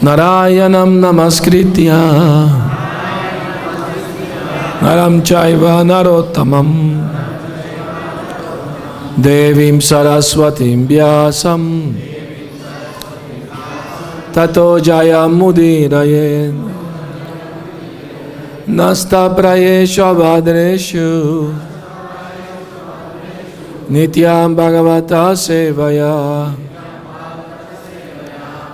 Narayanam namaskritya naram chaiva narottamam devim saraswatim vyasam tato jayam mudiraye nasta prayeshu vadreshu nityam bhagavata sevaya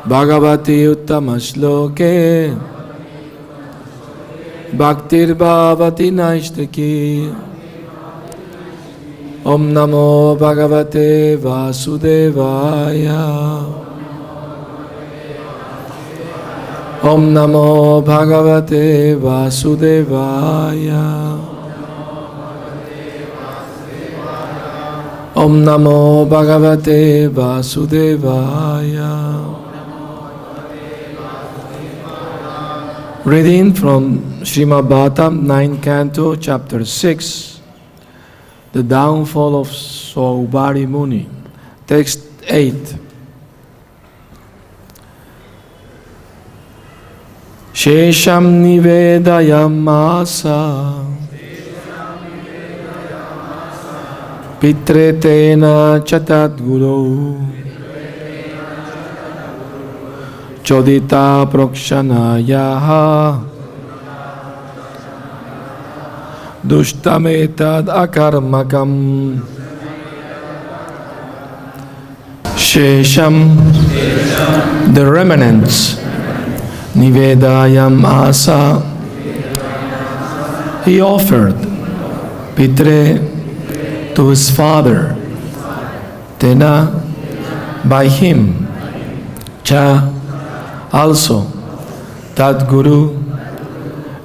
Bhagavati uttama-shloke bhaktir-bhavati naistaki Om namo bhagavate vasudevaya Om namo bhagavate vasudevaya Om namo bhagavate vasudevaya Reading from Srimad Bhagavatam, 9th Canto, Chapter 6, The Downfall of Saubhari Muni. Text 8. Shesham nivedayamasa pitretena chatadguru Chodita prokshanayaha dushtametad akarmakam Shesham, the remnants, Nivedayam asa, he offered Pitre to his father, Tena by him, Cha also, that Guru,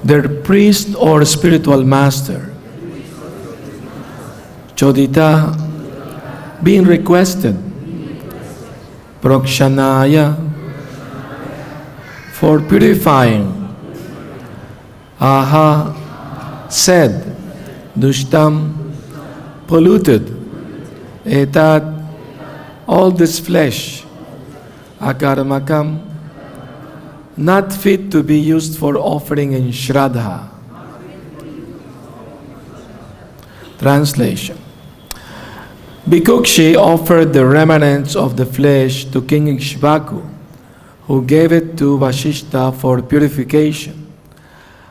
their priest or spiritual master, Chodita, being requested, Prokshanaya, for purifying, Aha, said, Dushtam, polluted, Etat, all this flesh, Akarmakam, not fit to be used for offering in Shraddha. Translation. Bhikkhukshi offered the remnants of the flesh to King Ikshvaku, who gave it to Vasishtha for purification.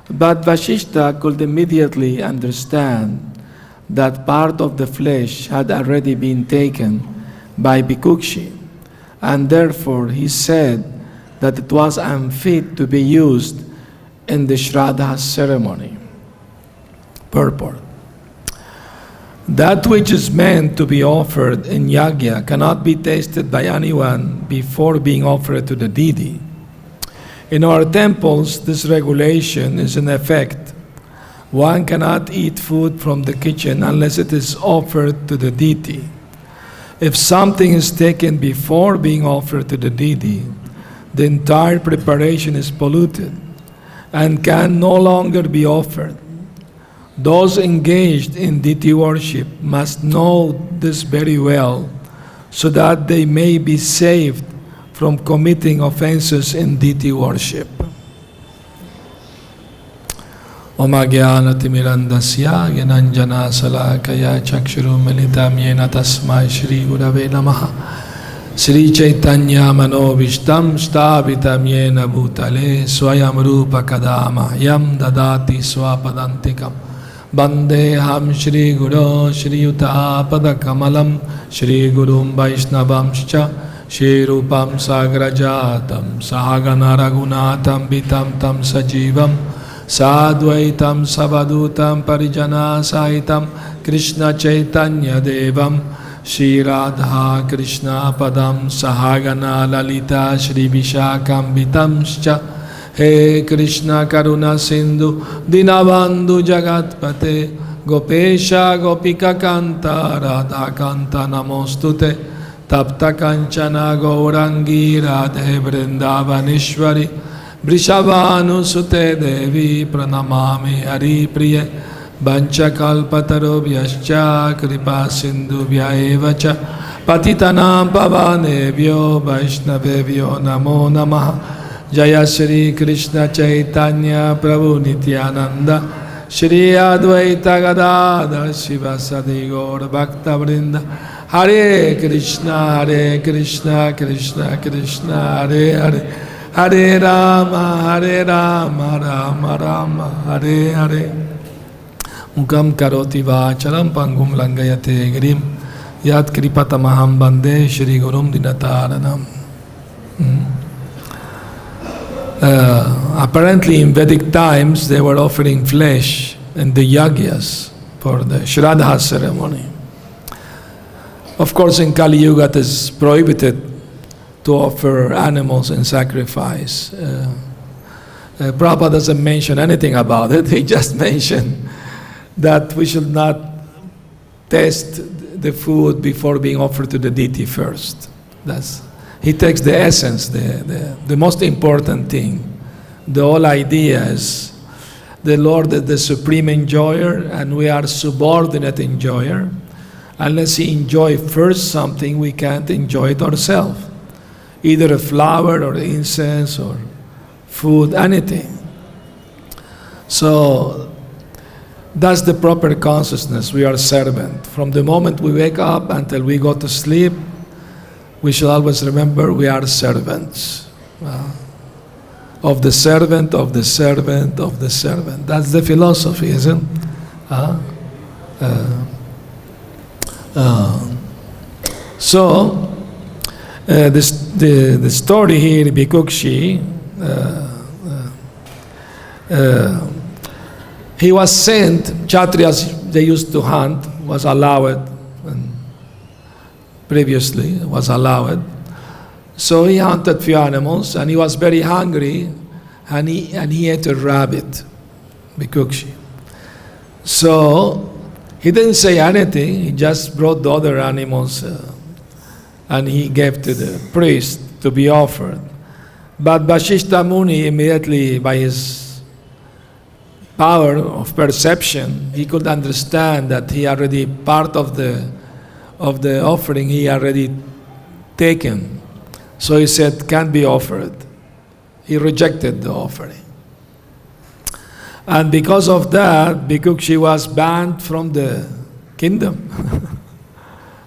But Vasishtha could immediately understand that part of the flesh had already been taken by Bhikkhukshi, and therefore he said that it was unfit to be used in the Shraddha ceremony. Purport. That which is meant to be offered in yajna cannot be tasted by anyone before being offered to the deity. In our temples, this regulation is in effect. One cannot eat food from the kitchen unless it is offered to the deity. If something is taken before being offered to the deity, the entire preparation is polluted and can no longer be offered. Those engaged in deity worship must know this very well so that they may be saved from committing offenses in deity worship. Om Ajnana-timirandasya Gyananjana Salakaya Chakshuru Militam Yena Tasmai Shri Gurave Namaha Sri Chaitanya Manovishtam Stavitam Yena Bhutale Swayam Rupa Kadama Yam Dadati Swapadantikam Bande Ham Shri Guru Shri Yuta Padakamalam Shri Gurum Vaishnavamscha Shri Rupam Sagrajatam Sahagana Raghunatam Vitam Tam Sajivam Sadvaitam Savadutam Parijana Sahitam Krishna Chaitanya Devam Shri Radha Krishna Padam Sahagana Lalita Shri Vishakam Vitamscha He Krishna Karuna Sindhu Dinabandhu Jagatpate Gopesha Gopika Kanta Radha Kanta Namostute Tapta Kanchana Gaurangi Radhe Vrindavanishwari Vrishabhanusute Devi Pranamami Hari Priye Vanchakalpatarobhyascha Kripa Sindhubhya evacha Patitanam Pavanebhyo Vaishnavebhyo Namo Namaha Jaya Shri Krishna Chaitanya Prabhu Nityananda Shri Advaita Gadadhar Shivasadi Gaura Bhakta Vrinda Hare Krishna Krishna Krishna Hare Hare Hare Rama Rama Rama Hare Hare Mukam karoti vacharam pangum langayate girim yat kripatamaham bande Shri Gurum Dinataranam. Apparently in Vedic times they were offering flesh in the yagyas for the Shraddha ceremony. Of course in Kali Yuga it is prohibited to offer animals in sacrifice. Prabhupada doesn't mention anything about it, he just mentioned that we should not taste the food before being offered to the deity first. He takes the essence, the most important thing. The whole idea is the Lord is the supreme enjoyer and we are subordinate enjoyer. Unless He enjoy first something, we can't enjoy it ourselves. Either a flower or incense or food, anything. So that's the proper consciousness. We are servant. From the moment we wake up until we go to sleep, we should always remember we are servants. Of the servant, of the servant, of the servant. That's the philosophy, isn't it? The story here, Bhikukshi, he was sent, Kshatriyas they used to hunt, was allowed, and previously was allowed. So he hunted few animals and he was very hungry and he ate a rabbit, Bhikukshi. So he didn't say anything, he just brought the other animals and he gave to the priest to be offered. But Vashishta Muni immediately, by his power of perception, he could understand that he already part of the offering he already taken. So he said, can't be offered. He rejected the offering. And because of that, Bhikukshi was banned from the kingdom.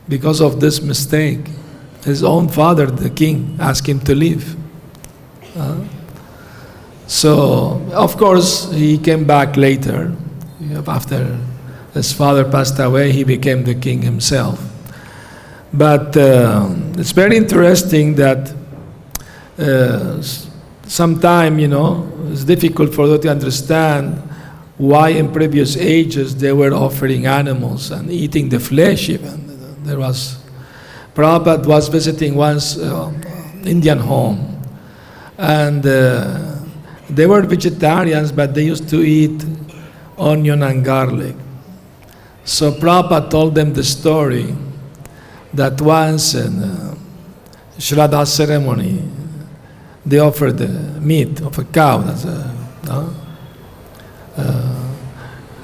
Because of this mistake. His own father, the king, asked him to leave. So, of course, he came back later. After his father passed away, he became the king himself. But it's very interesting that sometimes, it's difficult for them to understand why in previous ages they were offering animals and eating the flesh even. Prabhupada was visiting once Indian home, and they were vegetarians, but they used to eat onion and garlic. So Prabhupada told them the story that once in Shraddha ceremony, they offered the meat of a cow. That's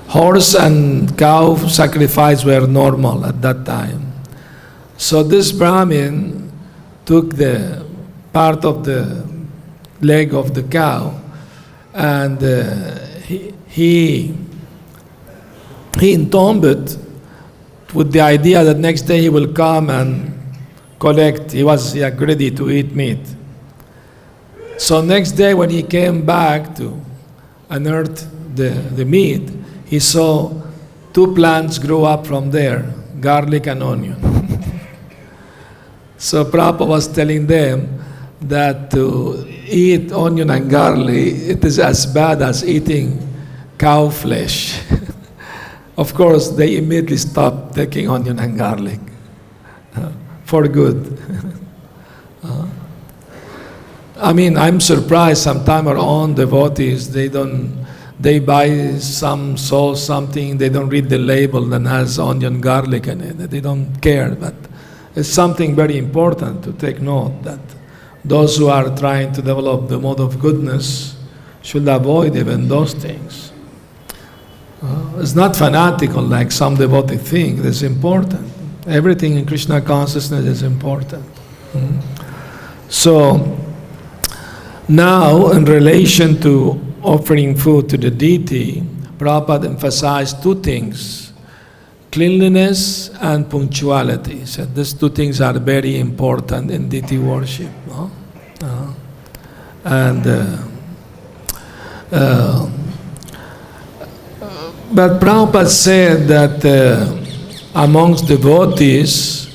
horse and cow sacrifice were normal at that time. So this Brahmin took the part of the leg of the cow and he entombed it with the idea that next day he will come and collect. He was ready to eat meat. So next day when he came back to unearth the meat, he saw two plants grow up from there, garlic and onion. So Prabhupada was telling them that to eat onion and garlic, it is as bad as eating cow flesh. Of course, they immediately stopped taking onion and garlic for good. I'm surprised sometimes our own devotees, they buy some something, they don't read the label that has onion, garlic in it. They don't care, but it's something very important to take note that those who are trying to develop the mode of goodness should avoid even those things. It's not fanatical like some devotees think. It's important. Everything in Krishna consciousness is important. So Now, in relation to offering food to the deity, Prabhupada emphasized two things: cleanliness and punctuality. He said these two things are very important in deity worship. No? But Prabhupada said that amongst devotees,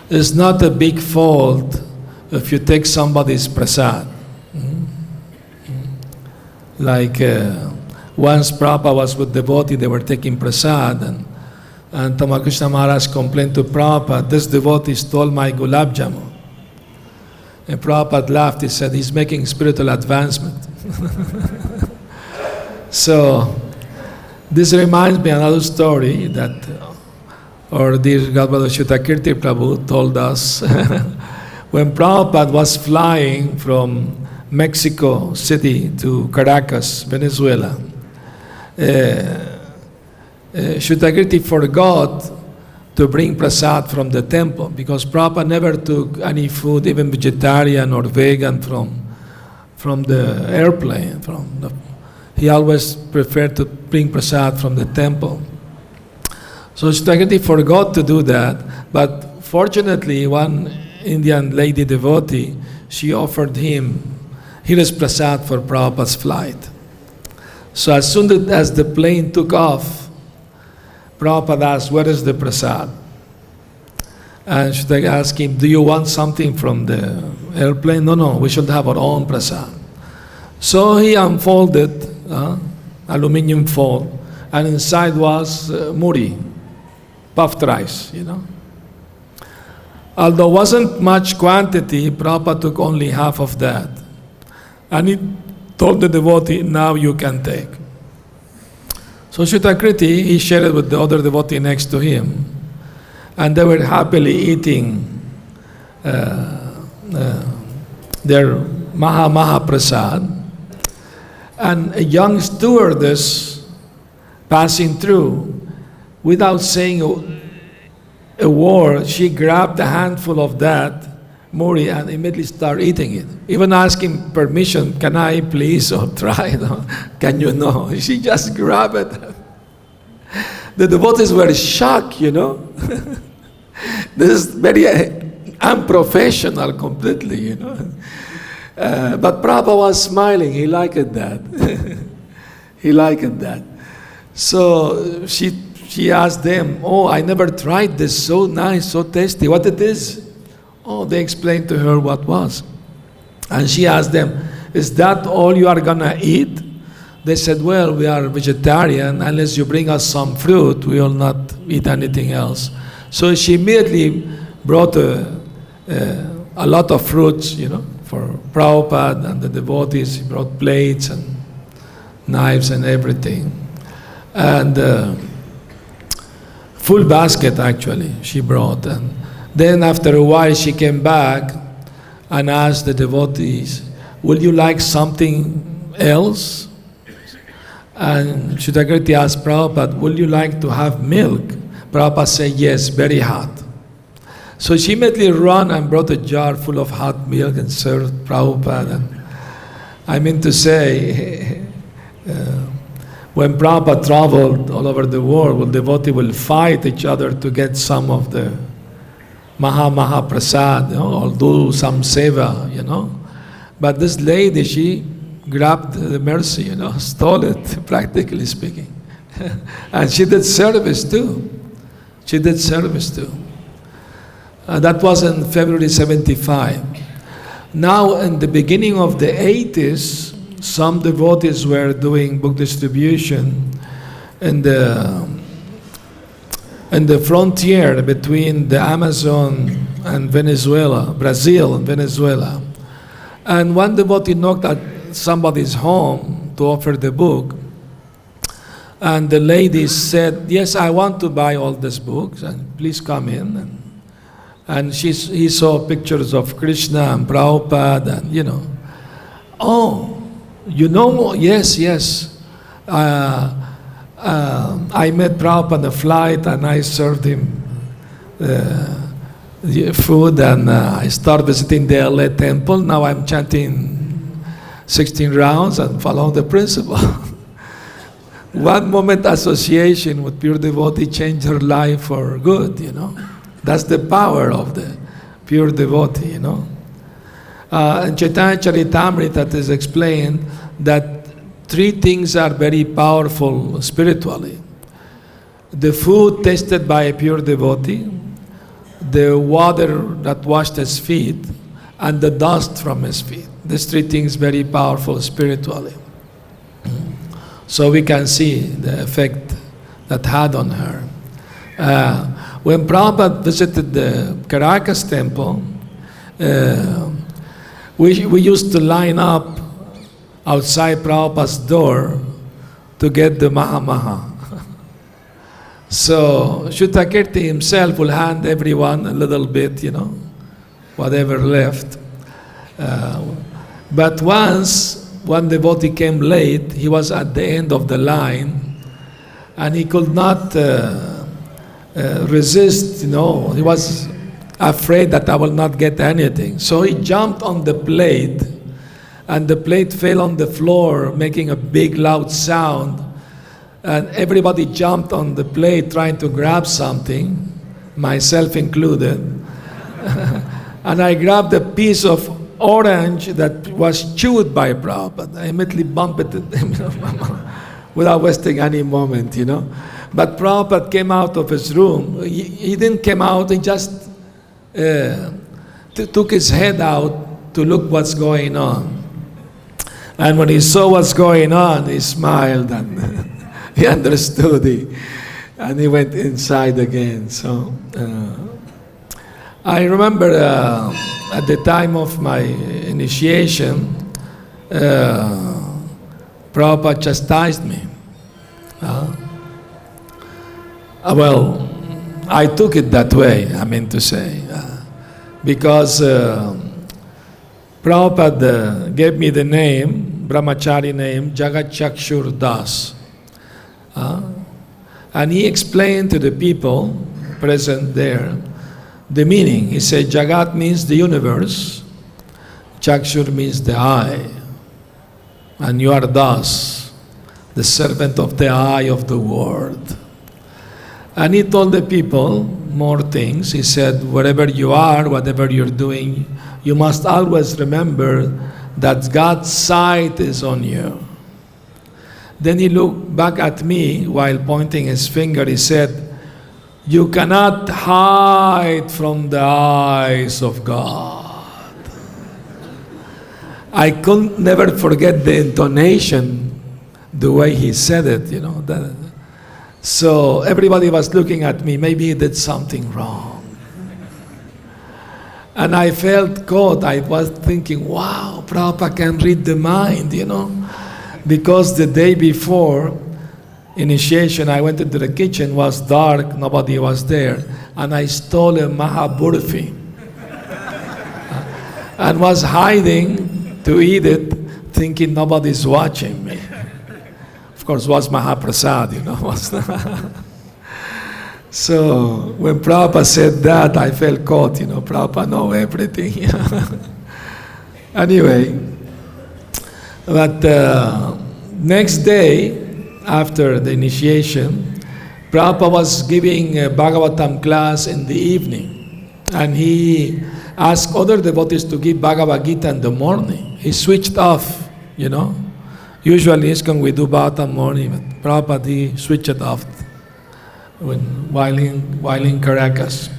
it's not a big fault if you take somebody's prasad. Like once Prabhupada was with devotee, they were taking prasad, and Tamakrishna Maharaj complained to Prabhupada, this devotee stole my gulab jamun. And Prabhupada laughed, he said, he's making spiritual advancement. So, this reminds me of another story that our dear Gadbada Shutakirti Prabhu told us when Prabhupada was flying from Mexico City to Caracas, Venezuela. Shutakirti forgot to bring prasad from the temple because Prabhupada never took any food, even vegetarian or vegan, from the airplane. He always preferred to bring prasad from the temple. So Shutakirti forgot to do that, but fortunately one Indian lady devotee, she offered him, here is prasad for Prabhupada's flight. So as soon as the plane took off, Prabhupada asked, where is the prasad? And Shutakirti asked him, do you want something from the airplane? No, we should have our own prasad. So he unfolded aluminum foil, and inside was muri, puffed rice, Although wasn't much quantity, Prabhupada took only half of that. And he told the devotee, now you can take. So Shutakirti, he shared it with the other devotee next to him, and they were happily eating their Maha Prasad. And a young stewardess passing through, without saying a word, she grabbed a handful of that muri and immediately started eating it. Even asking permission, can I please or try? Can you know? She just grabbed it. The devotees were shocked, This is very unprofessional completely, But Prabhupada was smiling. He liked that. He liked that. So she asked them, oh, I never tried this. So nice, so tasty. What it is? Oh, they explained to her what was. And she asked them, is that all you are going to eat? They said, well, we are vegetarian. Unless you bring us some fruit, we will not eat anything else. So she immediately brought a lot of fruits, for Prabhupada and the devotees. He brought plates and knives and everything. And full basket, actually, she brought. And then after a while, she came back and asked the devotees, would you like something else? And Shutakirti asked Prabhupada, would you like to have milk? Prabhupada said, yes, very hot. So she immediately ran and brought a jar full of hot milk and served Prabhupada. And I mean to say, when Prabhupada traveled all over the world, devotees will fight each other to get some of the Maha Prasad, or do some seva, But this lady, she grabbed the mercy, stole it, practically speaking. And she did service too. That was in February 75. Now, in the beginning of the 80s, some devotees were doing book distribution in the frontier between the Amazon and Venezuela, Brazil and Venezuela. And one devotee knocked at somebody's home to offer the book. And the lady said, yes, I want to buy all these books, and please come in. And he saw pictures of Krishna and Prabhupada, and oh, yes. I met Prabhupada on the flight, and I served him food, and I start visiting the LA temple. Now I'm chanting 16 rounds and follow the principle. One moment association with pure devotee changed her life for good, That's the power of the pure devotee, In Chaitanya Charitamrita it is explained that three things are very powerful spiritually. The food tasted by a pure devotee, the water that washed his feet, and the dust from his feet. These three things very powerful spiritually. So we can see the effect that had on her. When Prabhupada visited the Caracas temple, we used to line up outside Prabhupada's door to get the Maha. So Shuddhakirti himself will hand everyone a little bit, whatever left. But once one devotee came late, he was at the end of the line, and he could not resist, He was afraid that I will not get anything. So he jumped on the plate, and the plate fell on the floor, making a big loud sound. And everybody jumped on the plate trying to grab something, myself included. And I grabbed a piece of orange that was chewed by Prabhupada. I immediately bumped it without wasting any moment, But Prabhupada came out of his room. He didn't come out, he just took his head out to look what's going on. And when he saw what's going on, he smiled and he understood it. And he went inside again. So I remember at the time of my initiation, Prabhupada chastised me. Well, I took it that way, I mean to say, because Prabhupada gave me the name, brahmachari name, Jagat Chakshur Das. And he explained to the people present there the meaning. He said, Jagat means the universe, Chakshur means the eye, and you are Das, the servant of the eye of the world. And he told the people more things. He said, wherever you are, whatever you're doing, you must always remember that God's sight is on you. Then he looked back at me while pointing his finger. He said, you cannot hide from the eyes of God. I could never forget the intonation, the way he said it, So everybody was looking at me. Maybe he did something wrong. And I felt caught. I was thinking, wow, Prabhupada can read the mind, Because the day before initiation, I went into the kitchen, was dark, nobody was there, and I stole a Mahaburfi and was hiding to eat it, thinking nobody's watching me. Of course, it was Mahaprasad, So when Prabhupada said that, I felt caught, Prabhupada know everything. Anyway, but next day, after the initiation, Prabhupada was giving a Bhagavatam class in the evening, and he asked other devotees to give Bhagavad-Gita in the morning. He switched off, Usually ISKCON we do Bhagavatam morning, but Prabhupada he switched it off while in Caracas.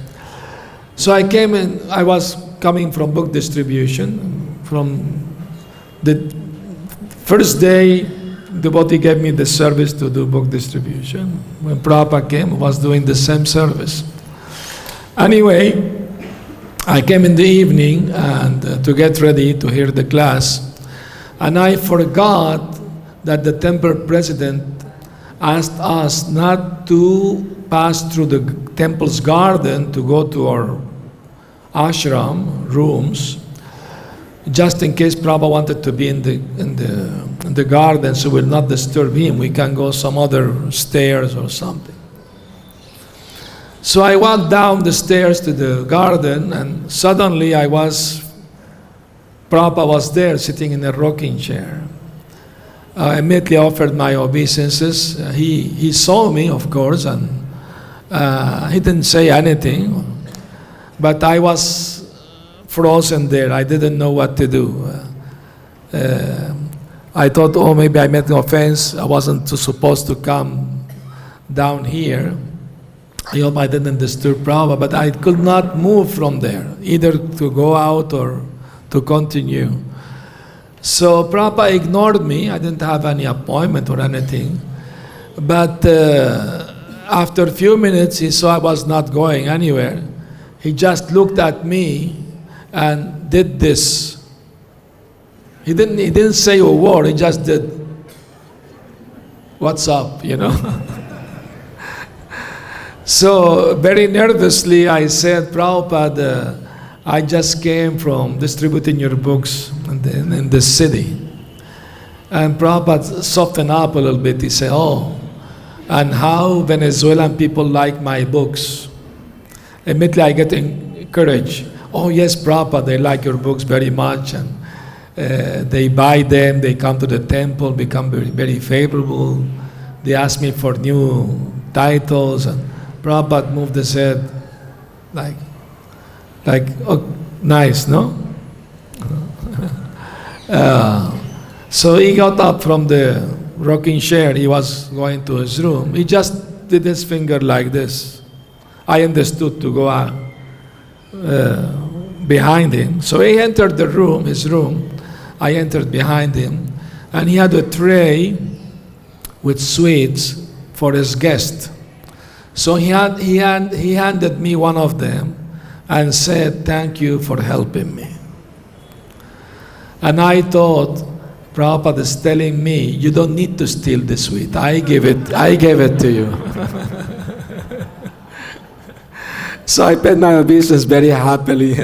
So I came in, I was coming from book distribution. From the first day, the devotee gave me the service to do book distribution. When Prabhupada came, I was doing the same service. Anyway, I came in the evening and to get ready to hear the class, and I forgot that the temple president asked us not to pass through the temple's garden to go to our ashram rooms, just in case Prabhupada wanted to be in the garden, so we'll not disturb him. We can go some other stairs or something. So I walked down the stairs to the garden, and suddenly Prabhupada was there sitting in a rocking chair. I immediately offered my obeisances. He saw me, of course, and he didn't say anything, but I was frozen there. I didn't know what to do. I thought, oh, maybe I made an offense. I wasn't supposed to come down here. I hope I didn't disturb Prabhupada, but I could not move from there, either to go out or to continue. So Prabhupada ignored me. I didn't have any appointment or anything. But after a few minutes, he saw I was not going anywhere. He just looked at me and did this. He didn't say a word. He just did, "What's up?" So very nervously I said, "Prabhupada, I just came from distributing your books in the city." And Prabhupada softened up a little bit. He said, "Oh, and how Venezuelan people like my books?" Immediately I get encouraged. "Oh yes, Prabhupada, they like your books very much, and they buy them, they come to the temple, become very, very favorable. They ask me for new titles." And Prabhupada moved his head like, "Oh, nice, no?" So he got up from the rocking chair. He was going to his room. He just did his finger like this. I understood to go out behind him. So he entered the room, his room. I entered behind him, and he had a tray with sweets for his guest. So he handed me one of them and said, "Thank you for helping me." And I thought, Prabhupada is telling me, "You don't need to steal the sweet. I gave it to you." So I paid my obeisance very happily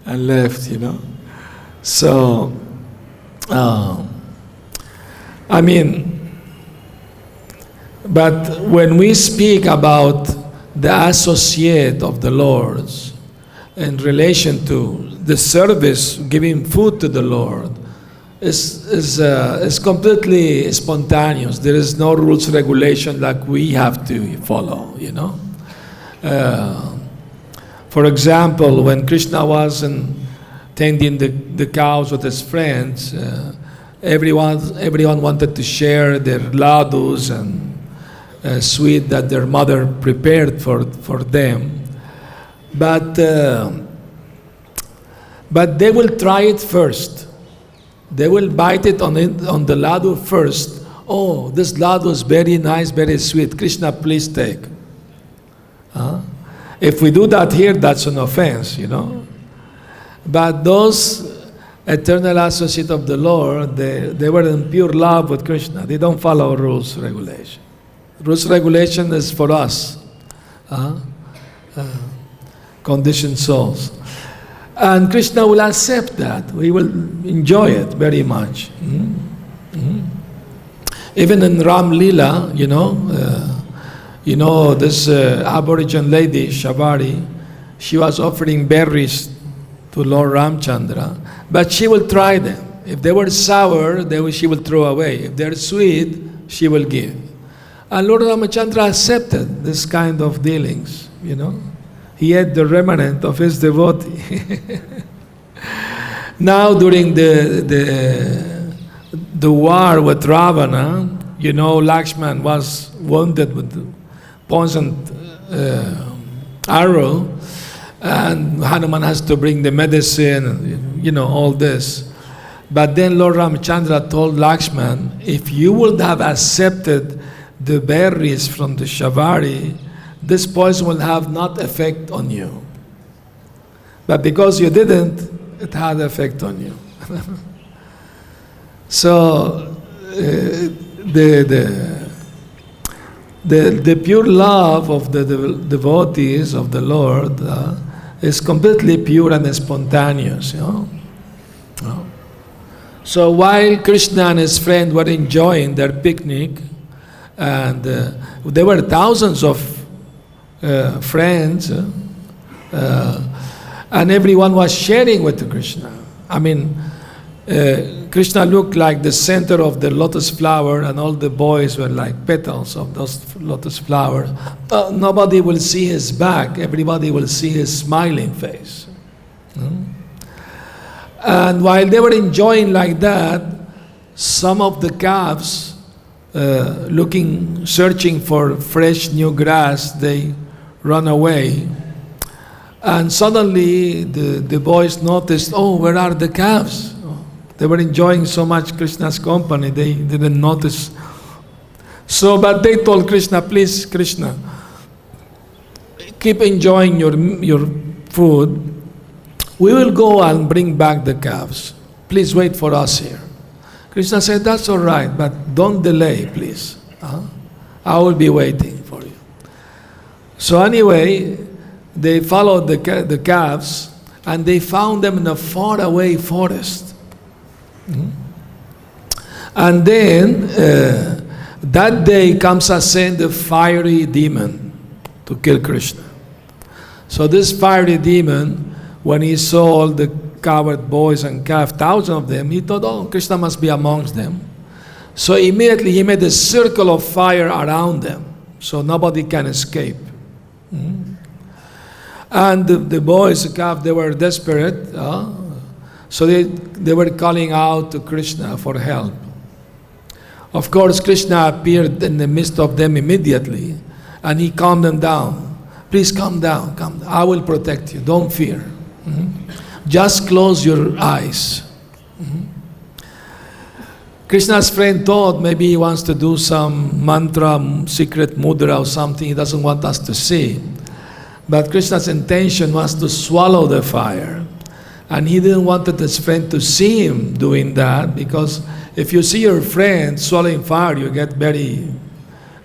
and left, So, but when we speak about the associate of the Lord's in relation to the service, giving food to the Lord, is completely spontaneous. There is no rules, regulation like we have to follow, For example, when Krishna was tending the cows with his friends, everyone wanted to share their ladus and sweet that their mother prepared for them. But they will try it first. They will bite it on the ladu first. "Oh, this ladu is very nice, very sweet. Krishna, please take." If we do that here, that's an offense, But those eternal associates of the Lord, they were in pure love with Krishna. They don't follow rules, regulation. Rules, regulation is for us, conditioned souls. And Krishna will accept that. We will enjoy it very much. Even in Ram Lila, this Aboriginal lady, Shavari, she was offering berries to Lord Ramchandra, but she will try them. If they were sour, she will throw away. If they're sweet, she will give. And Lord Ramchandra accepted this kind of dealings, He had the remnant of his devotee. Now during the war with Ravana, Lakshman was wounded with poisoned arrow, and Hanuman has to bring the medicine, all this. But then Lord Ramchandra told Lakshman, "If you would have accepted the berries from the Shavari, this poison will have not effect on you. But because you didn't, it had effect on you." So the pure love of the devotees of the Lord is completely pure and spontaneous. So while Krishna and his friend were enjoying their picnic, and there were thousands of friends, and everyone was sharing with Krishna. I mean, Krishna looked like the center of the lotus flower, and all the boys were like petals of those lotus flowers. Nobody will see his back. Everybody will see his smiling face. And while they were enjoying like that, some of the calves, searching for fresh new grass, they run away. And suddenly the boys noticed, oh, where are the calves? They were enjoying so much Krishna's company, they didn't notice. So, but they told Krishna, please, Krishna, keep enjoying your food. We will go and bring back the calves. Please wait for us here. Krishna said, that's all right, but don't delay, please. I will be waiting for you. So anyway, they followed the calves, and they found them in a faraway forest. And then that day Kamsa sent a fiery demon to kill Krishna. So this fiery demon, when he saw all the coward boys and calves, thousands of them, he thought, oh, Krishna must be amongst them. So immediately he made a circle of fire around them, so nobody can escape. And the boys, the calves, they were desperate. So they were calling out to Krishna for help. Of course, Krishna appeared in the midst of them immediately, and he calmed them down. Please calm down, calm down. I will protect you. Don't fear. Just close your eyes. Krishna's friend thought maybe he wants to do some mantra, secret mudra or something he doesn't want us to see. But Krishna's intention was to swallow the fire. And he didn't want his friend to see him doing that, because if you see your friend swallowing fire, you get very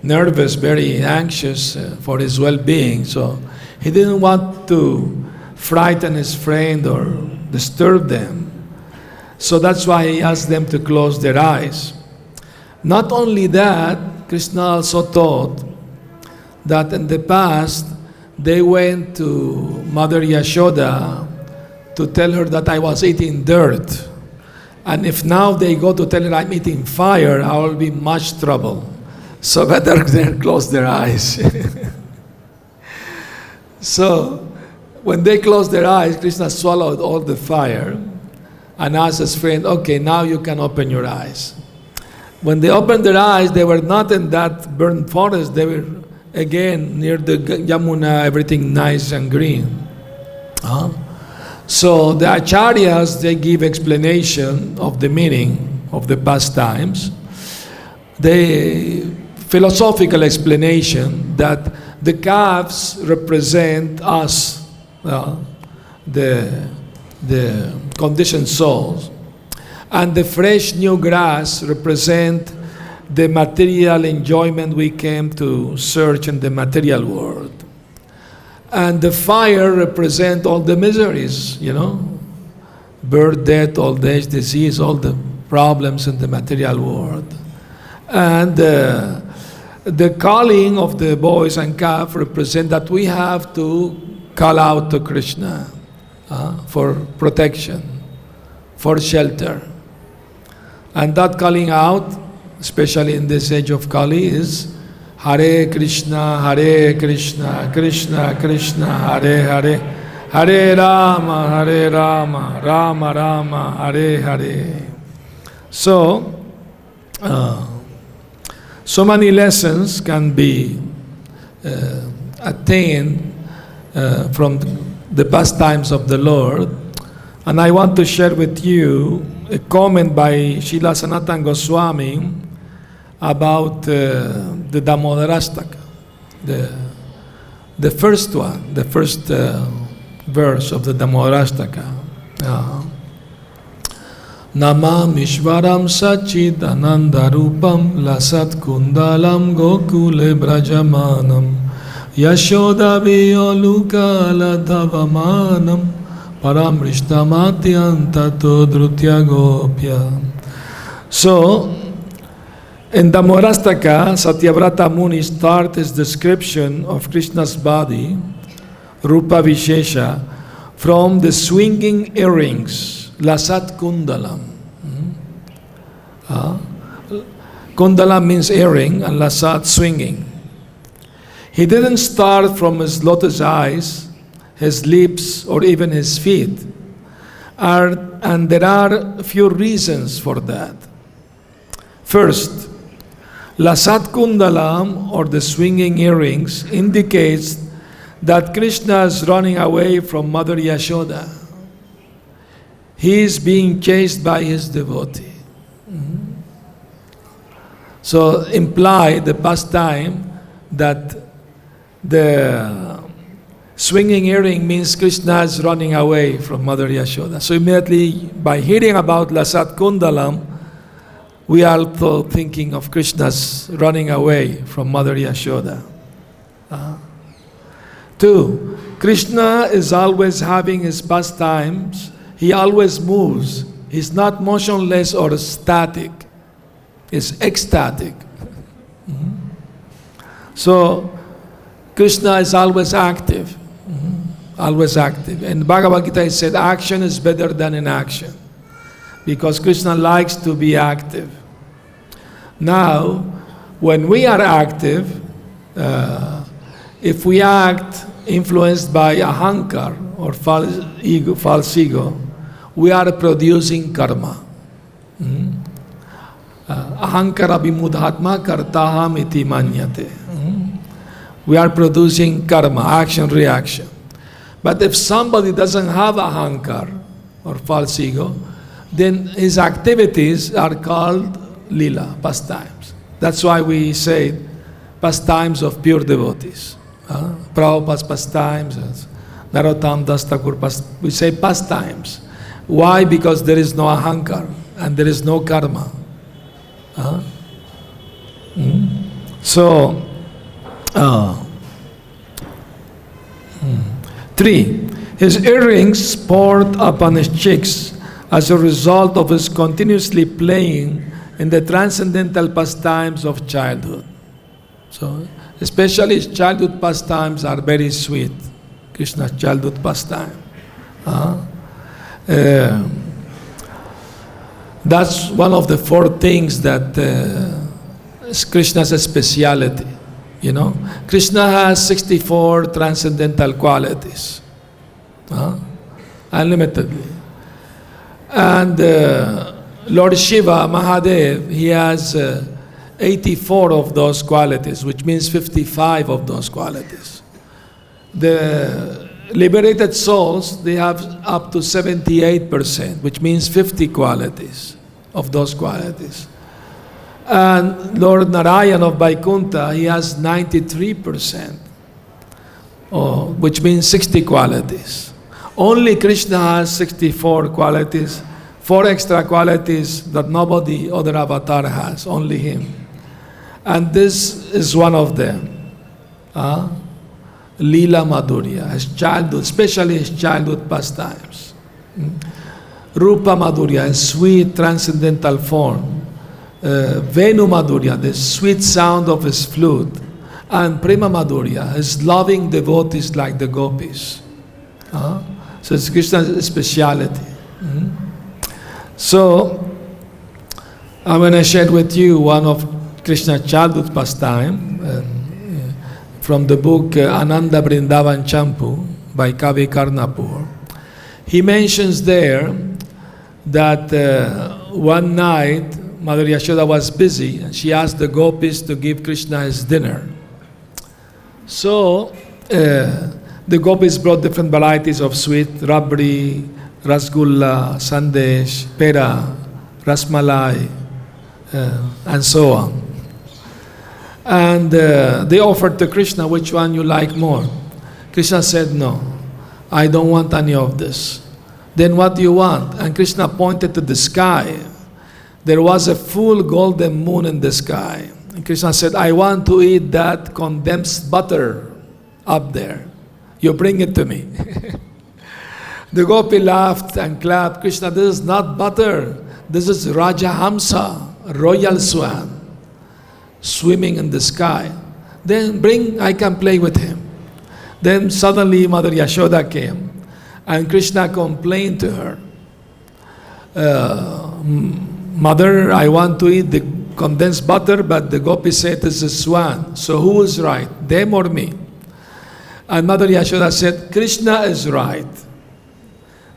nervous, very anxious for his well-being. So he didn't want to frighten his friend or disturb them. So that's why he asked them to close their eyes. Not only that, Krishna also taught that in the past they went to Mother Yashoda to tell her that I was eating dirt. And if now they go to tell her I'm eating fire, I will be much trouble. So better they close their eyes. So when they closed their eyes, Krishna swallowed all the fire and asked his friend, okay, now you can open your eyes. When they opened their eyes, they were not in that burnt forest. They were again near the Yamuna, everything nice and green. So the acharyas, they give explanation of the meaning of the past times. The philosophical explanation that the calves represent us, the conditioned souls, and the fresh new grass represent the material enjoyment we came to search in the material world. And the fire represent all the miseries, birth, death, old age, disease, all the problems in the material world. And the calling of the boys and calf represent that we have to call out to Krishna for protection, for shelter. And that calling out, especially in this age of Kali, is Hare Krishna, Krishna Krishna, Hare Hare Rama, Rama Rama, Hare Hare. So many lessons can be attained from the pastimes of the Lord. And I want to share with you a comment by Srila Sanatana Goswami about the Damodarastaka, the first one, the first verse of the Damodarastaka. Namam Ishvaram Sachid Anandarupam Lasat Kundalam Gokule Brajamanam Yashoda Viyoluka Ladhavamanam Paramrishtamatyantato Drutya Gopya. So, In the Morastaka, Satyavrata Muni starts his description of Krishna's body, Rupa Vishesha, from the swinging earrings, Lasat Kundalam. Kundala means earring and Lasat swinging. He didn't start from his lotus eyes, his lips, or even his feet. And there are a few reasons for that. First, Lasat Kundalam, or the swinging earrings, indicates that Krishna is running away from Mother Yashoda. He is being chased by his devotee. So imply the pastime that the swinging earring means Krishna is running away from Mother Yashoda. So immediately, by hearing about Lasat Kundalam, we are also thinking of Krishna's running away from Mother Yashoda. Two, Krishna is always having his pastimes. He always moves. He's not motionless or static. He's ecstatic. So, Krishna is always active. Always active. In Bhagavad-Gita it said action is better than inaction, because Krishna likes to be active. Now, when we are active, if we act influenced by ahankar or false ego, we are producing karma. Ahankara vimudhatma kartaham iti manyate. We are producing karma, action, reaction. But if somebody doesn't have ahankar or false ego, then his activities are called lila, pastimes. That's why we say pastimes of pure devotees. Prabhupada's pastimes, Narottam Das Thakur, we say pastimes. Why? Because there is no ahankar and there is no karma. So, 3. His earrings poured upon his cheeks as a result of his continuously playing in the transcendental pastimes of childhood. So, especially his childhood pastimes are very sweet. Krishna's childhood pastime. That's one of the 4 things that is Krishna's speciality. You know, Krishna has 64 transcendental qualities, unlimitedly. And Lord Shiva, Mahadev, he has 84 of those qualities, which means 55 of those qualities. The liberated souls, they have up to 78%, which means 50 qualities of those qualities. And Lord Narayan of Vaikuntha, he has 93%, which means 60 qualities. Only Krishna has 64 qualities, 4 extra qualities that nobody other avatar has, only him. And this is one of them. Leela Madhurya, his childhood, especially his childhood pastimes. Rupa Madhurya, his sweet transcendental form. Venu Madhurya, the sweet sound of his flute. And Prema Madhurya, his loving devotees like the gopis. So it's Krishna's speciality. So, I'm going to share with you one of Krishna's childhood pastime from the book Ananda Vrindavan Champu by Kavi Karnapur. He mentions there that one night Mother Yashoda was busy and she asked the gopis to give Krishna his dinner. So the gopis brought different varieties of sweet, rabri, rasgulla, sandesh, pera, rasmalai, and so on. And they offered to Krishna, which one you like more? Krishna said, no, I don't want any of this. Then what do you want? And Krishna pointed to the sky. There was a full golden moon in the sky. And Krishna said, I want to eat that condensed butter up there. You bring it to me. The gopi laughed and clapped. Krishna, this is not butter. This is Rajahamsa, royal swan. swimming in the sky. Then I can play with him. Then suddenly Mother Yashoda came, and Krishna complained to her, Mother, I want to eat the condensed butter, but the gopi said it's a swan. So who is right, them or me? And Mother Yashoda said, Krishna is right.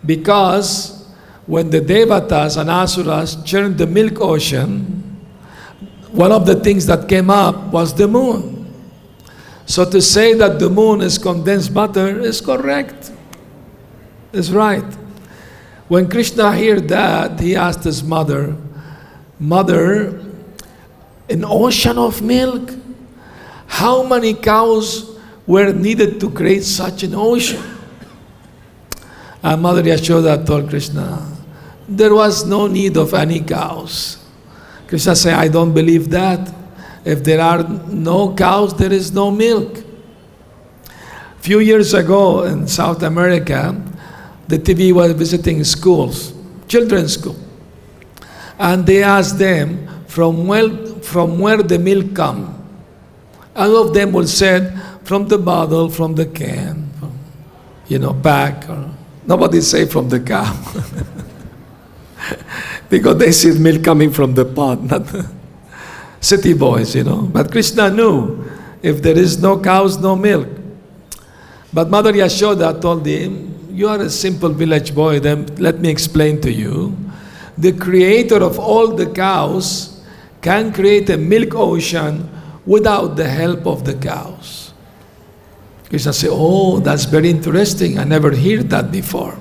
Because when the devatas and asuras churned the milk ocean, one of the things that came up was the moon. So to say that the moon is condensed butter is correct. Is right. When Krishna heard that, he asked his mother, Mother, an ocean of milk? How many cows were needed to create such an ocean? And Mother Yashoda told Krishna, there was no need of any cows. Krishna said, I don't believe that. If there are no cows, there is no milk. A few years ago in South America, the TV was visiting schools, children's school. And they asked them from where the milk come. All of them will say, from the bottle, from the can, from, pack. Nobody say from the cow. Because they see milk coming from the pot, not city boys, But Krishna knew, if there is no cows, no milk. But Mother Yashoda told him, you are a simple village boy, then let me explain to you. The creator of all the cows can create a milk ocean without the help of the cows. Krishna said, oh, that's very interesting. I never heard that before.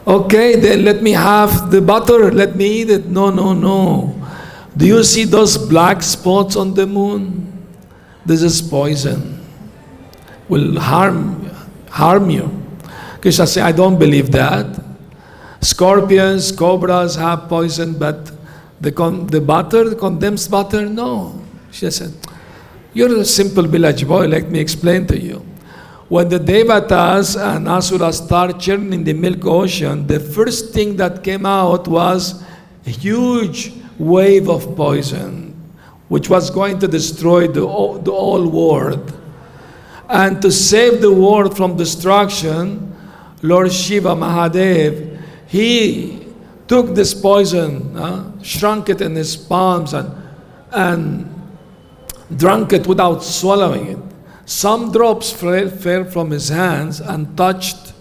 Okay, then let me have the butter. Let me eat it. No. Do you see those black spots on the moon? This is poison. Will harm you. Krishna said, I don't believe that. Scorpions, cobras have poison, but the butter, the condensed butter, no. She said, you're a simple village boy, let me explain to you. When the devatas and asuras start churning the milk ocean, the first thing that came out was a huge wave of poison, which was going to destroy the whole world. And to save the world from destruction, Lord Shiva Mahadev, he took this poison, shrunk it in his palms and drank it without swallowing it. Some drops fell from his hands and touched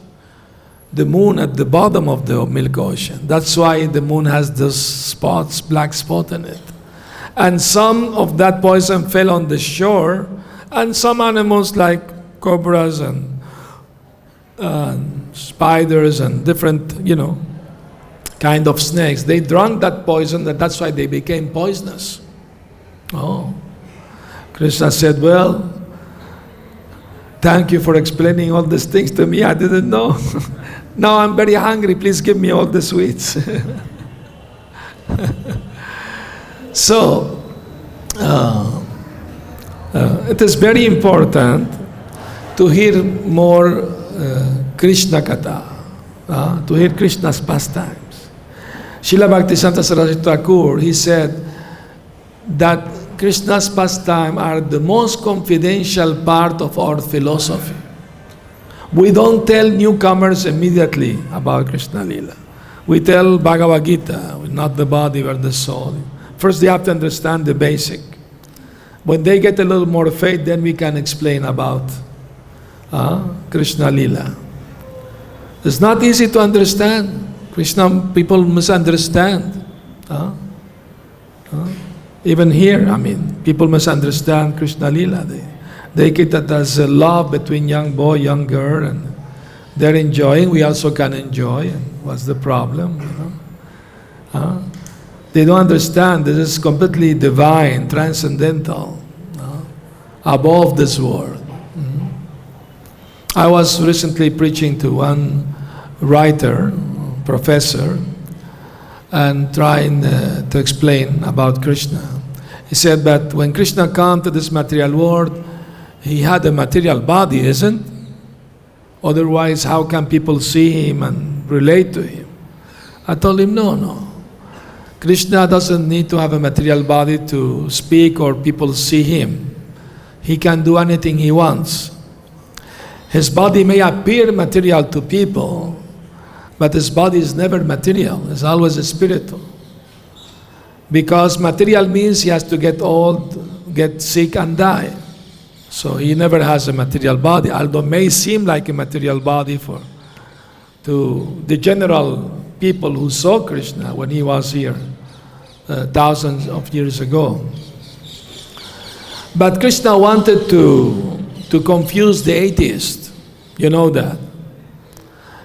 the moon at the bottom of the milk ocean. That's why the moon has those spots, black spot in it. And some of that poison fell on the shore, and some animals like cobras and spiders and different, kind of snakes, they drank that poison, and that's why they became poisonous. Oh. Krishna said, well, thank you for explaining all these things to me. I didn't know. Now I'm very hungry. Please give me all the sweets. So, it is very important to hear more Krishna Katha, to hear Krishna's pastimes. Srila Bhaktisiddhanta Saraswati Thakur, he said that Krishna's pastimes are the most confidential part of our philosophy. We don't tell newcomers immediately about Krishna Lila. We tell Bhagavad-Gita, we're not the body, we're the soul. First they have to understand the basic. When they get a little more faith, then we can explain about Krishna Lila. It's not easy to understand. Krishna, people misunderstand. Even here, people misunderstand Krishna Lila. They get that as a love between young boy, young girl, and they're enjoying. We also can enjoy. And what's the problem? They don't understand this is completely divine, transcendental, above this world. I was recently preaching to one writer, professor, and trying to explain about Krishna. He said that when Krishna came to this material world, he had a material body, isn't? Otherwise, how can people see him and relate to him? I told him, no. Krishna doesn't need to have a material body to speak or people see him. He can do anything he wants. His body may appear material to people, but his body is never material. It's always spiritual. Because material means he has to get old, get sick and die. So he never has a material body, although it may seem like a material body to the general people who saw Krishna when he was here thousands of years ago. But Krishna wanted to confuse the atheist. You know that.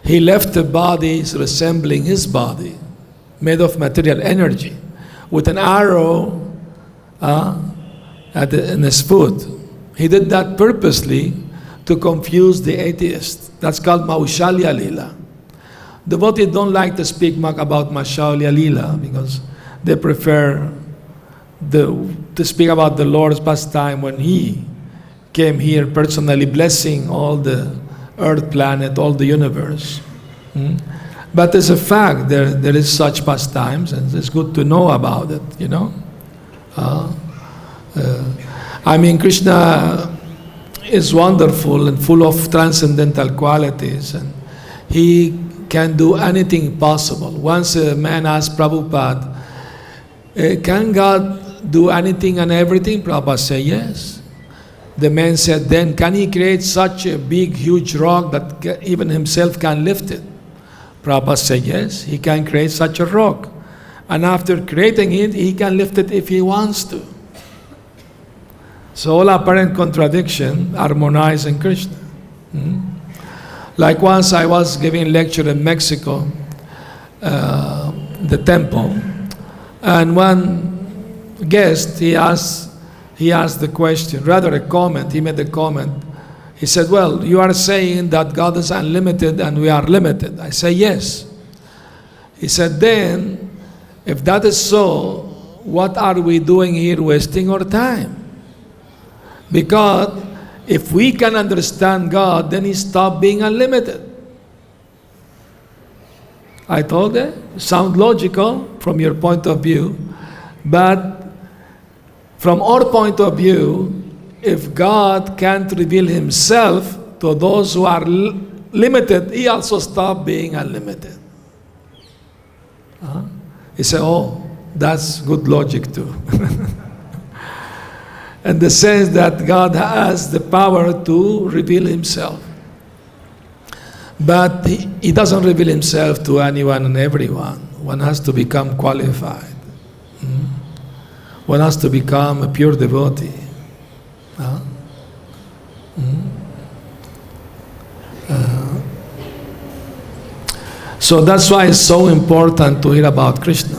He left the bodies resembling his body, made of material energy, with an arrow in his foot. He did that purposely to confuse the atheist. That's called Maushalya Lila. Devotees don't like to speak much about Maushalya Lila because they prefer to speak about the Lord's pastime when he came here personally blessing all the earth, planet, all the universe. But it's a fact, there is such pastimes, and it's good to know about it, you know. Krishna is wonderful and full of transcendental qualities, and he can do anything possible. Once a man asked Prabhupada, can God do anything and everything? Prabhupada said yes. The man said, then can he create such a big, huge rock that even himself can lift it? Prabhupada said yes, he can create such a rock. And after creating it, he can lift it if he wants to. So all apparent contradiction harmonize in Krishna. Like once I was giving a lecture in Mexico, the temple, and one guest, he asked the question, rather a comment, he made a comment. He said, well, you are saying that God is unlimited and we are limited. I say, yes. He said, then, if that is so, what are we doing here wasting our time? Because if we can understand God, then he stopped being unlimited. I told him, sound logical from your point of view, but from our point of view, if God can't reveal himself to those who are limited, he also stopped being unlimited. He said, oh, that's good logic too. In the sense that God has the power to reveal himself. But he doesn't reveal himself to anyone and everyone. One has to become qualified. One has to become a pure devotee. So that's why it's so important to hear about Krishna.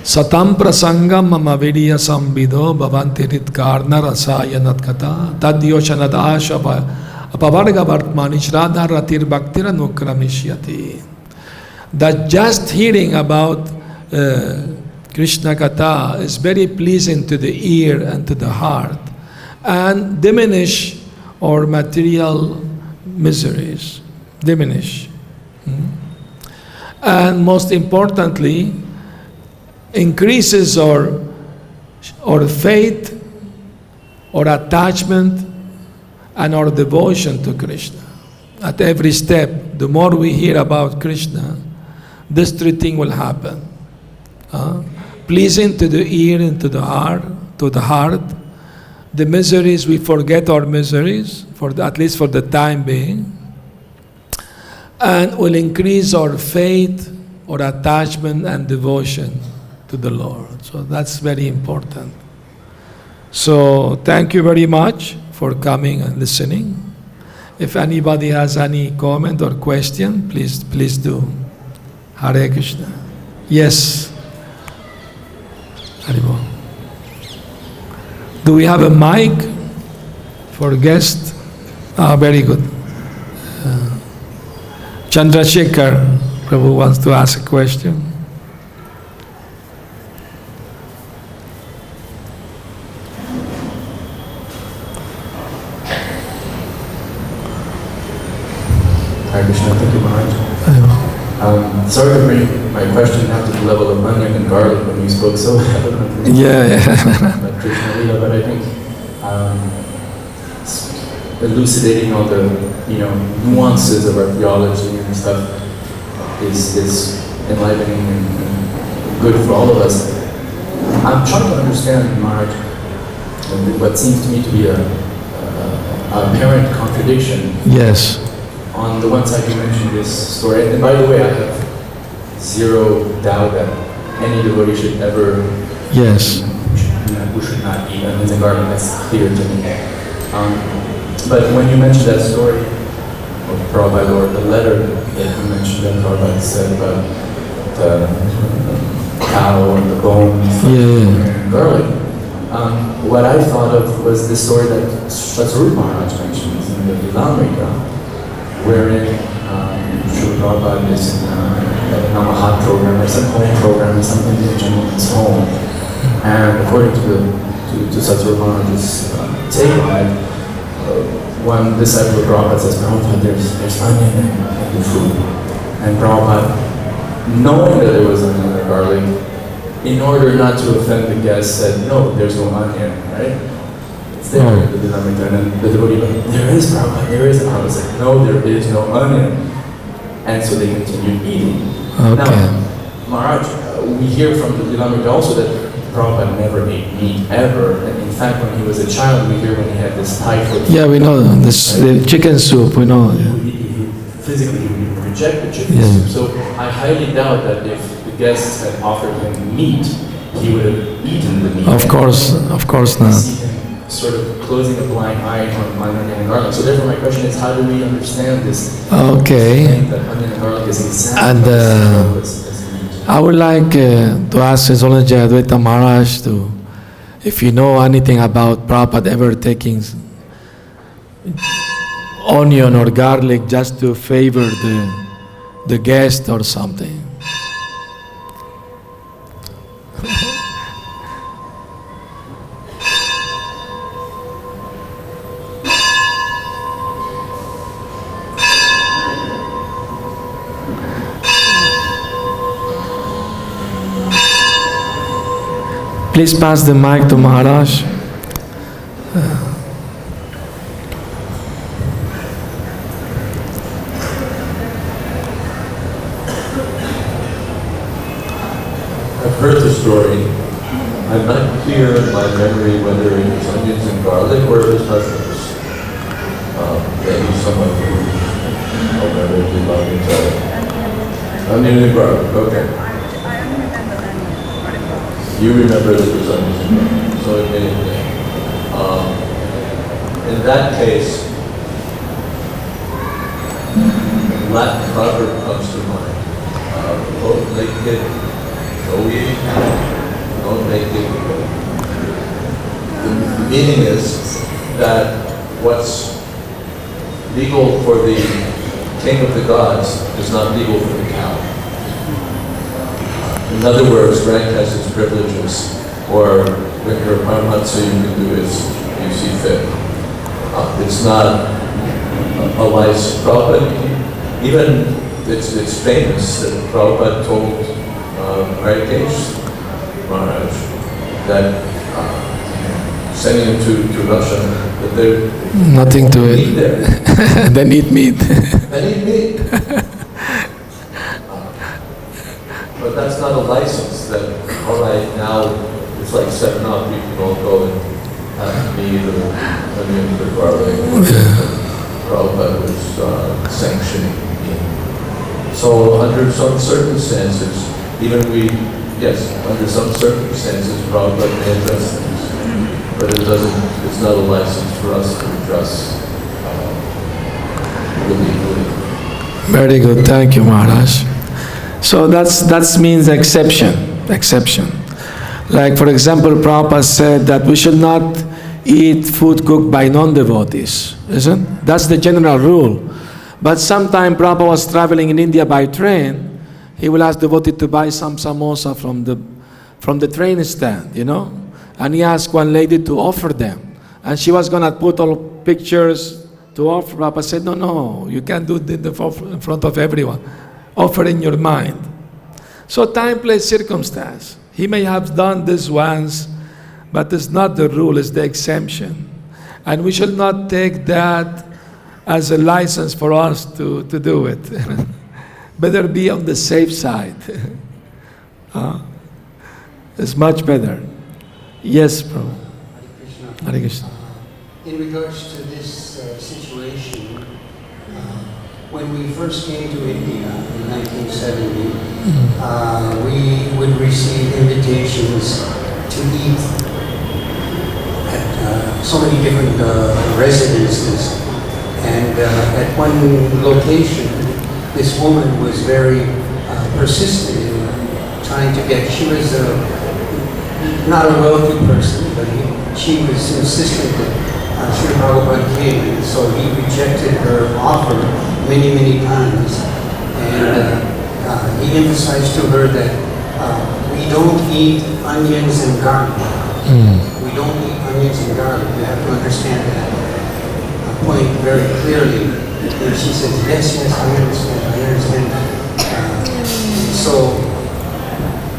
Satam prasangam mama vidya samvidho bhavanti ritkarna rasayanat kata tadyoshanadash apavarga vartmani shraddha ratir bhaktira nukramishyati. That just hearing about Krishna Katha is very pleasing to the ear and to the heart, and diminish our material miseries. Diminish. And most importantly, increases our faith, our attachment, and our devotion to Krishna. At every step, the more we hear about Krishna, this three things will happen. Pleasing to the ear and to the heart. The miseries, we forget our miseries, at least for the time being. And will increase our faith, our attachment and devotion to the Lord. So that's very important. So thank you very much for coming and listening. If anybody has any comment or question, please do. Hare Krishna. Yes. Hare Bol. Do we have a mic for guest? Very good. Chandrasekhar Prabhu wants to ask a question. Hare Krishna, thank you, Maharaj. Sorry to bring my question not to the level of onion and garlic when you spoke so eloquently. Yeah. About Krishna Lila, but I think elucidating all the nuances of our theology and stuff is enlivening and good for all of us. I'm trying to understand, Maharaj, what seems to me to be a apparent contradiction. Yes. On the one side, you mentioned this story, and by the way, I have zero doubt that any devotee should ever. Yes. Who should not eat onions and garlic. That's clear to me. But when you mentioned that story of Prabhupada, or the letter that you mentioned that Prabhupada said about the cow and the bones and garlic, what I thought of was this story that Sri Maharaj mentioned in the Lilamrita, wherein Sri Prabhupada is in a Namahat program or some home program or something in a gentleman's home. And according to Satsuru Maharaj's take on it, one disciple of Prabhupada says, Prabhupada, there's onion in the food. And Prabhupada, knowing that there was onion or garlic, in order not to offend the guest, said, no, there's no onion, right? It's there, the denominator. And the devotee went, there is, Prabhupada, there is. And Prabhupada said, no, there is no onion. And so they continued eating. Okay. Now, Maharaj, we hear from the Lilamrita also that Prabhupada never ate meat, ever. And in fact, when he was a child, we hear when he had this typhoid. Yeah, we know this, the chicken soup, we know. He physically would reject the chicken soup. So I highly doubt that if the guests had offered him meat, he would have eaten the meat. Of course not. I see him sort of closing a blind eye on onion and garlic. So therefore my question is, how do we understand this? Okay. That onion and garlic is exactly And as meat. I would like to ask His Holiness Jayadvaita Maharaj if you know anything about Prabhupada ever taking onion or garlic just to favor the guest or something. Please pass the mic to Maharaj. I've heard the story. I'm not clear in my memory whether it was onions and garlic or it was mushrooms. Maybe someone who did onions and garlic. Okay. You remember that it was onions and garlic, so it may have been. In that case, Latin proverb comes to mind. Don't make it go eat, don't make it go. The meaning is that what's legal for the king of the gods is not legal for the cow. In other words, rank has its privileges, or when you're a Paramahansa, you can do as you see fit. It's not a license. Prabhupada, even it's famous that Prabhupada told Harikesh Maharaj that sending him to Russia, that there nothing to eat it. there. Then eat meat. Then eat meat. But that's not a license that, all right, now it's like 7 up, you can all go and have meat or onions or garlic. Prabhupada was sanctioning meat. So under some circumstances, under some circumstances, Prabhupada may address things. But it's not a license for us to address really. Very good, thank you, Maharaj. So that means exception. Like for example, Prabhupada said that we should not eat food cooked by non-devotees, isn't? That's the general rule. But sometime Prabhupada was traveling in India by train, he will ask devotee to buy some samosa from the train stand, and he asked one lady to offer them. And she was going to put all pictures to offer. Prabhupada said, no, you can't do it in front of everyone. Offer in your mind. So time, place, circumstance. He may have done this once, but it's not the rule, it's the exemption. And we should not take that as a license for us to do it. Better be on the safe side. It's much better. Yes, bro. Hare Krishna. In regards to this situation, when we first came to India in 1970, we would receive invitations to eat at so many different residences. And at one location, this woman was very persistent in trying to get, she was not a wealthy person, but she was insistent that Sri Bhagavad came, and so he rejected her offer many, many times. And he emphasized to her that we don't eat onions and garlic. We don't eat onions and garlic. You have to understand that point very clearly. And she says, yes, I understand. So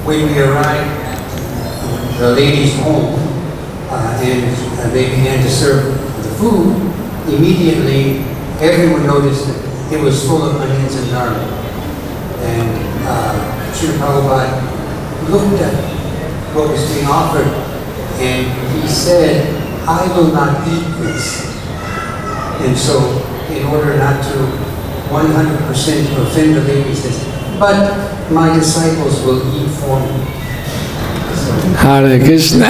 when we arrived at the lady's home and they began to serve the food, immediately everyone noticed that it was full of onions and garlic. And Sri Prabhupada looked at what was being offered and he said, I will not eat this. And so, in order not to 100% offend the lady, he says, but my disciples will eat for me. So, Hare Krishna.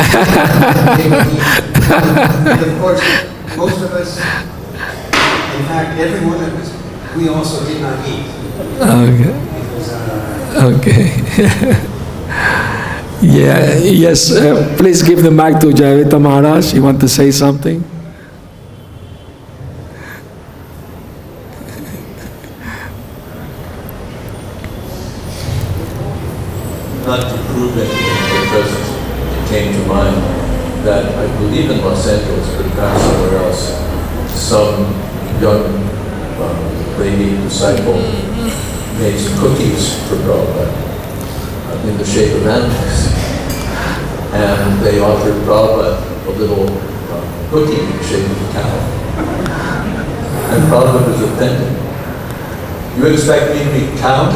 and of course, most of us, in fact, every one of us, we also did not eat. Okay. It was, Okay. Yeah, yes, please give the mic to Jayavita Maharaj. You want to say something? Not to prove anything, but just it came to mind that I believe in Los Angeles, but perhaps somewhere else, some young lady disciple made some cookies for Prabhupada in the shape of animals. And they offered Prabhupada a little cookie in the shape of a cow. And Prabhupada was offended. You expect me to be cow?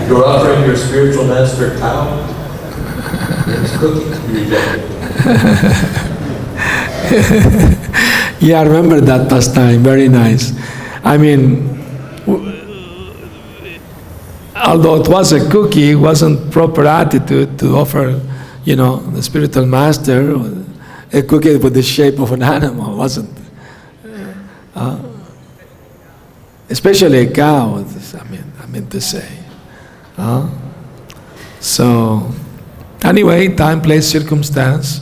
You're offering your spiritual master a cow? It's cookie. You reject it. Yeah, I remember that pastime. Very nice. I mean, although it was a cookie, it wasn't proper attitude to offer, the spiritual master a cookie with the shape of an animal. It wasn't. Especially a cow, I mean to say. So, anyway, time, place, circumstance.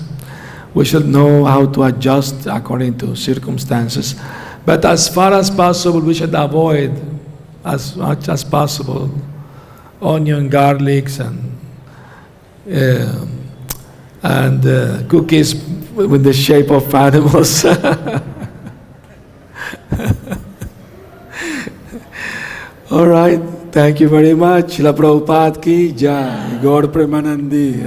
We should know how to adjust according to circumstances. But as far as possible, we should avoid, as much as possible, onion, garlics, and cookies with the shape of animals. All right. Thank you very much. Srila Prabhupada ki jai. Gaur Premanandi.